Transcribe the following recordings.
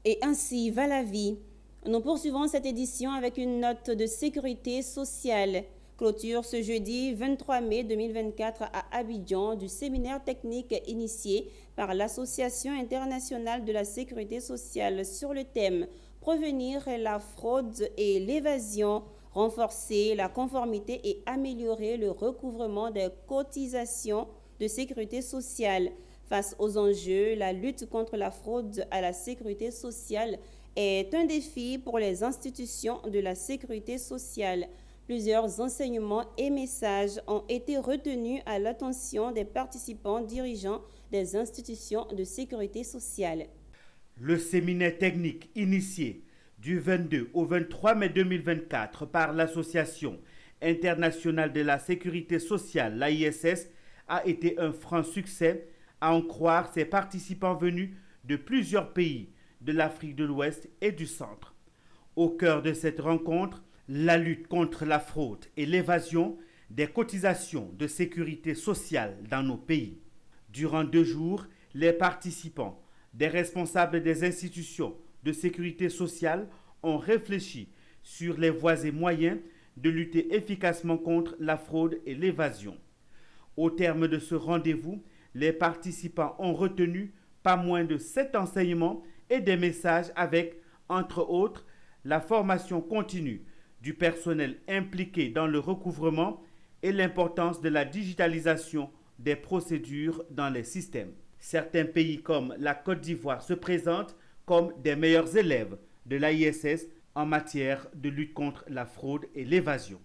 Et ainsi va la vie. Nous poursuivons cette édition avec une note de sécurité sociale. Clôture ce jeudi 23 mai 2024 à Abidjan du séminaire technique initié par l'Association internationale de la sécurité sociale sur le thème Prévenir la fraude et l'évasion, renforcer la conformité et améliorer le recouvrement des cotisations de sécurité sociale. Face aux enjeux, la lutte contre la fraude à la sécurité sociale est un défi pour les institutions de la sécurité sociale. Plusieurs enseignements et messages ont été retenus à l'attention des participants dirigeants des institutions de sécurité sociale. Le séminaire technique initié du 22 au 23 mai 2024 par l'Association internationale de la sécurité sociale, l'AISS, a été un franc succès, à en croire ses participants venus de plusieurs pays de l'Afrique de l'Ouest et du Centre. Au cœur de cette rencontre, la lutte contre la fraude et l'évasion des cotisations de sécurité sociale dans nos pays. Durant 2 jours, les participants, des responsables des institutions de sécurité sociale ont réfléchi sur les voies et moyens de lutter efficacement contre la fraude et l'évasion. Au terme de ce rendez-vous, les participants ont retenu pas moins de 7 enseignements et des messages avec, entre autres, la formation continue du personnel impliqué dans le recouvrement et l'importance de la digitalisation des procédures dans les systèmes. Certains pays comme la Côte d'Ivoire se présentent comme des meilleurs élèves de l'AISS en matière de lutte contre la fraude et l'évasion.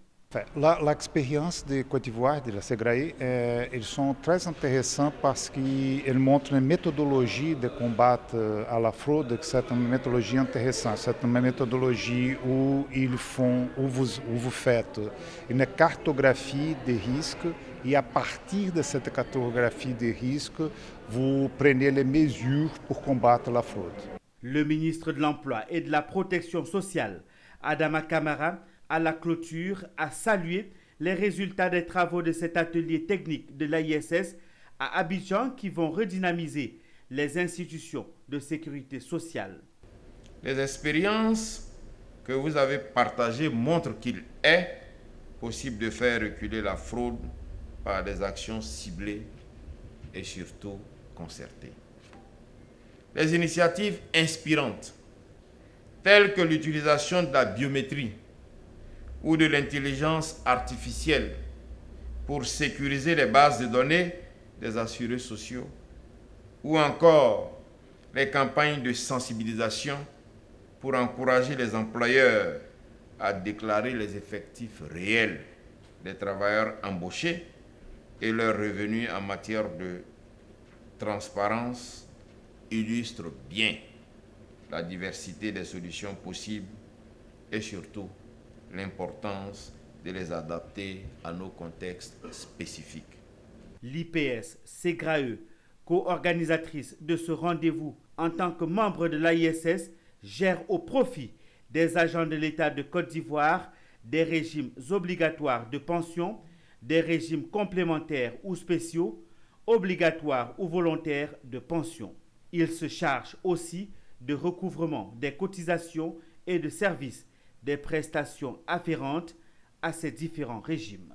L'expérience de Côte d'Ivoire, de la SEGRAE, ils sont très intéressants parce qu'ils montrent une méthodologie de combat à la fraude, c'est une méthodologie intéressante, c'est une méthodologie où vous faites une cartographie des risques et à partir de cette cartographie des risques, vous prenez les mesures pour combattre la fraude. Le ministre de l'Emploi et de la Protection sociale, Adama Kamara, à la clôture, a salué les résultats des travaux de cet atelier technique de l'AISS à Abidjan qui vont redynamiser les institutions de sécurité sociale. Les expériences que vous avez partagées montrent qu'il est possible de faire reculer la fraude par des actions ciblées et surtout concertées. Les initiatives inspirantes, telles que l'utilisation de la biométrie ou de l'intelligence artificielle pour sécuriser les bases de données des assurés sociaux, ou encore les campagnes de sensibilisation pour encourager les employeurs à déclarer les effectifs réels des travailleurs embauchés et leurs revenus en matière de transparence illustrent bien la diversité des solutions possibles et surtout l'importance de les adapter à nos contextes spécifiques. L'IPS SEGRAE, co-organisatrice de ce rendez-vous en tant que membre de l'AISS, gère au profit des agents de l'État de Côte d'Ivoire des régimes obligatoires de pension, des régimes complémentaires ou spéciaux, obligatoires ou volontaires de pension. Il se charge aussi de recouvrement des cotisations et de services des prestations afférentes à ces différents régimes.